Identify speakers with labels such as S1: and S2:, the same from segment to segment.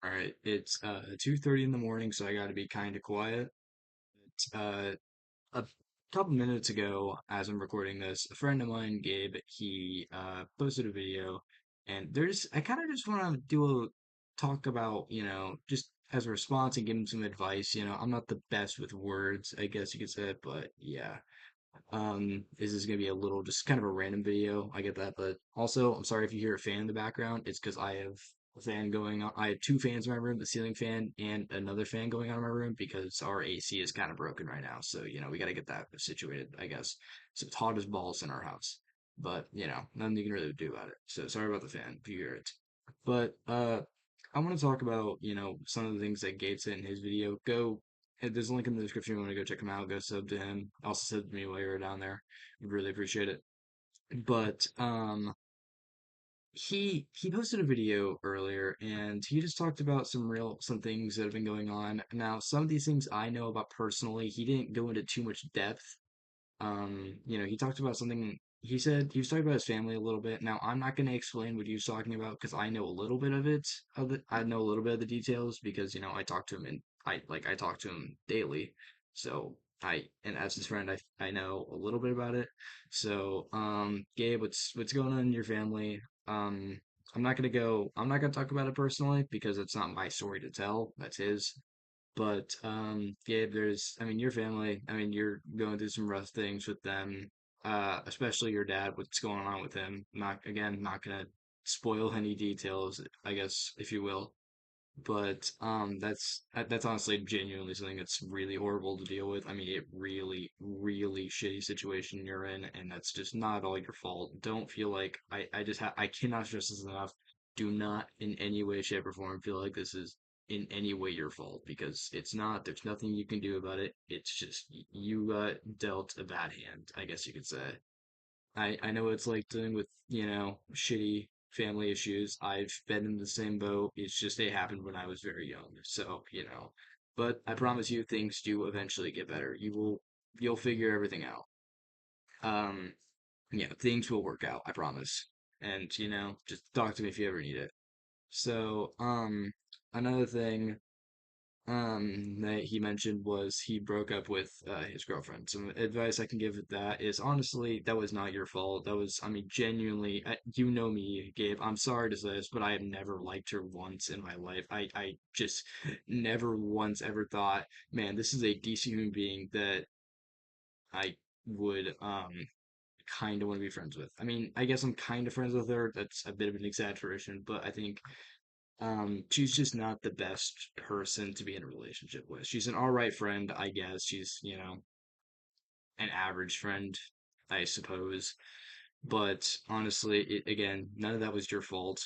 S1: All right, it's 2:30 in the morning, so I got to be kind of quiet. It's, a couple minutes ago, as I'm recording this, a friend of mine, Gabe, he posted a video, and there's I kind of just want to do a talk about, just as a response and give him some advice. I'm not the best with words, I guess you could say, but yeah. This is gonna be a little just kind of a random video. I get that, but also I'm sorry if you hear a fan in the background. It's because I have a fan going on. I have two fans in my room, the ceiling fan and another fan going on in my room because our AC is kind of broken right now. So, we got to get that situated, I guess. So it's hot as balls in our house. But, nothing you can really do about it. So sorry about the fan if you hear it. But I want to talk about, some of the things that Gabe said in his video. There's a link in the description if you want to go check him out. Go sub to him. Also sub to me while you're down there. Would really appreciate it. But he posted a video earlier and he just talked about some things that have been going on. Now, some of these things I know about personally. He didn't go into too much depth. He talked about something. He said he was talking about his family a little bit. Now, I'm not going to explain what he was talking about because I know a little bit of it. I know a little bit of the details because I talk to him and I talk to him daily. So and as his friend, I know a little bit about it. So, Gabe, what's going on in your family? Um, I'm not gonna talk about it personally because it's not my story to tell. That's his. But Gabe, I mean, your family. I mean, you're going through some rough things with them, especially your dad. What's going on with him? Not gonna spoil any details, I guess, if you will. But that's honestly genuinely something that's really horrible to deal with. I mean, it really, really shitty situation you're in, and that's just not all your fault. Don't feel like I cannot stress this enough. Do not in any way, shape, or form feel like this is in any way your fault because it's not. There's nothing you can do about it. It's just you got dealt a bad hand, I guess you could say. I know it's like dealing with, shitty family issues. I've been in the same boat. It's just they happened when I was very young. So, but I promise you things do eventually get better. You'll figure everything out. Um, things will work out, I promise. And, just talk to me if you ever need it. So, another thing that he mentioned was he broke up with his girlfriend. Some advice I can give with that is honestly, that was not your fault. That was, I mean, genuinely, you know me, Gabe. I'm sorry to say this, but I have never liked her once in my life. I just never once ever thought, man, this is a decent human being that I would kind of want to be friends with. I mean, I guess I'm kind of friends with her. That's a bit of an exaggeration, but I think she's just not the best person to be in a relationship with. She's an all right friend, I guess. She's, an average friend, I suppose. But honestly, again, none of that was your fault.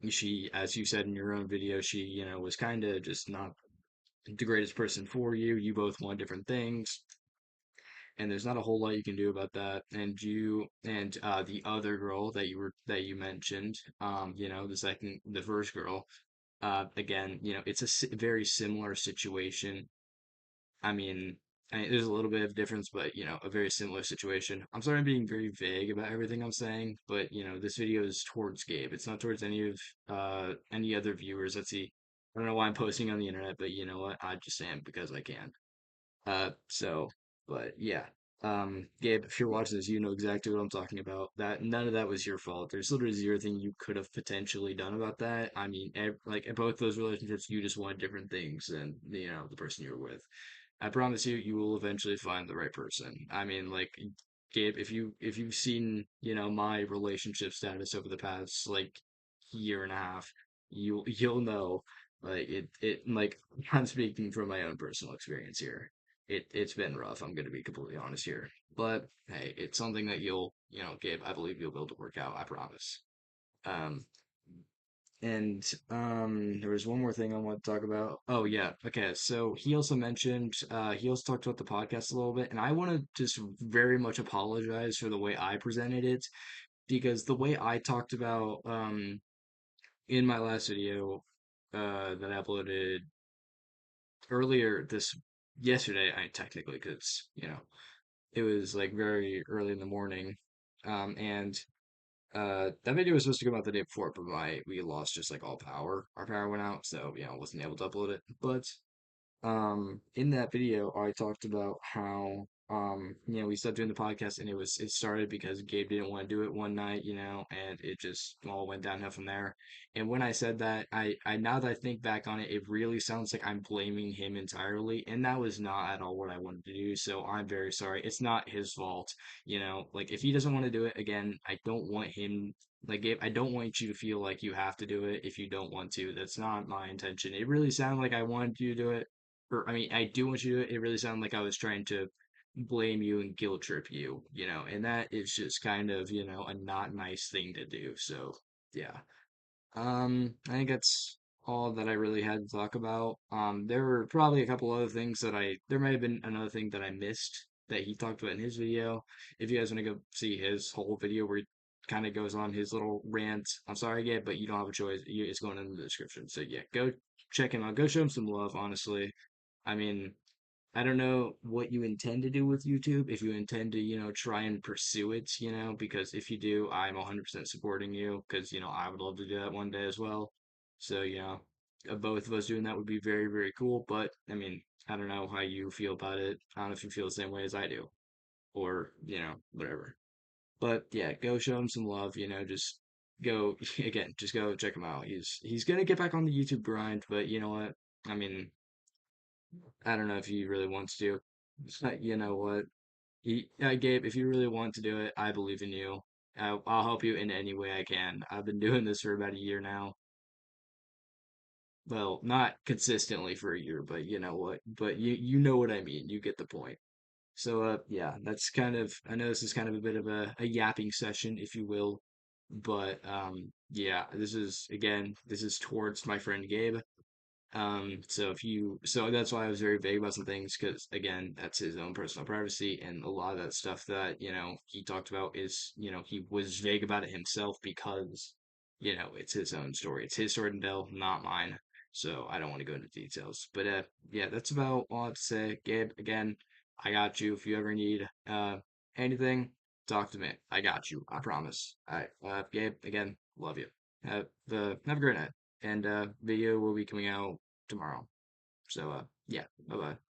S1: She, as you said in your own video, she, was kind of just not the greatest person for you. You both want different things, and there's not a whole lot you can do about that. And the other girl that you mentioned, the first girl, again, it's a very similar situation. I mean, there's a little bit of difference, but a very similar situation. I'm sorry I'm being very vague about everything I'm saying, but this video is towards Gabe. It's not towards any other viewers. I don't know why I'm posting on the internet, but you know what? I just am because I can. So, but yeah. Gabe, if you're watching this, you know exactly what I'm talking about. That none of that was your fault. There's literally zero thing you could have potentially done about that. I mean, like in both those relationships, you just want different things than the person you were with. I promise you, you will eventually find the right person. I mean, like Gabe, if you've seen my relationship status over the past like year and a half, you'll know like it like I'm speaking from my own personal experience here. It's been rough. I'm gonna be completely honest here, but hey, it's something that Gabe, I believe you'll be able to work out. I promise. Um, there was one more thing I want to talk about. Oh yeah, okay. So he also talked about the podcast a little bit, and I want to just very much apologize for the way I presented it because the way I talked about in my last video that I uploaded earlier this yesterday, I technically because it was like very early in the morning, and That video was supposed to come out the day before, but my we lost just like all power. Our power went out, so I wasn't able to upload it. But in that video, I talked about how we stopped doing the podcast, and it started because Gabe didn't want to do it one night, and it just all went downhill from there. And when I said that, I now that I think back on it, it really sounds like I'm blaming him entirely, and that was not at all what I wanted to do. So I'm very sorry. It's not his fault, Like if he doesn't want to do it again, I don't want him. Like Gabe, I don't want you to feel like you have to do it if you don't want to. That's not my intention. It really sounded like I wanted you to do it, or I mean, I do want you to. It really sounded like I was trying to blame you and guilt trip you, and that is just kind of, a not nice thing to do. So, yeah. I think that's all that I really had to talk about. There were probably a couple other things there might have been another thing that I missed that he talked about in his video. If you guys want to go see his whole video where he kind of goes on his little rant, I'm sorry, Gabe, but you don't have a choice. It's going in the description. So yeah, go check him out. Go show him some love, honestly. I mean, I don't know what you intend to do with YouTube. If you intend to, try and pursue it, because if you do, I'm 100% supporting you because, I would love to do that one day as well. So, both of us doing that would be very, very cool. But I mean, I don't know how you feel about it. I don't know if you feel the same way as I do or, whatever. But yeah, go show him some love, just go again, just go check him out. He's gonna get back on the YouTube grind, but you know what? I mean, I don't know if he really wants to. You know what? Gabe, if you really want to do it, I believe in you. I'll help you in any way I can. I've been doing this for about a year now. Well, not consistently for a year, but you know what? But you know what I mean. You get the point. So yeah, that's kind of I know this is kind of a bit of a yapping session, if you will. But yeah, this is towards my friend Gabe. So that's why I was very vague about some things because again, that's his own personal privacy, and a lot of that stuff that, he talked about is, he was vague about it himself because, it's his own story. It's his story to tell, not mine. So I don't want to go into details. But yeah, that's about all I have to say. Gabe, again, I got you. If you ever need anything, talk to me. I got you. I promise. All right. Gabe, again, love you. Have a great night. And video will be coming out tomorrow. So yeah, bye bye.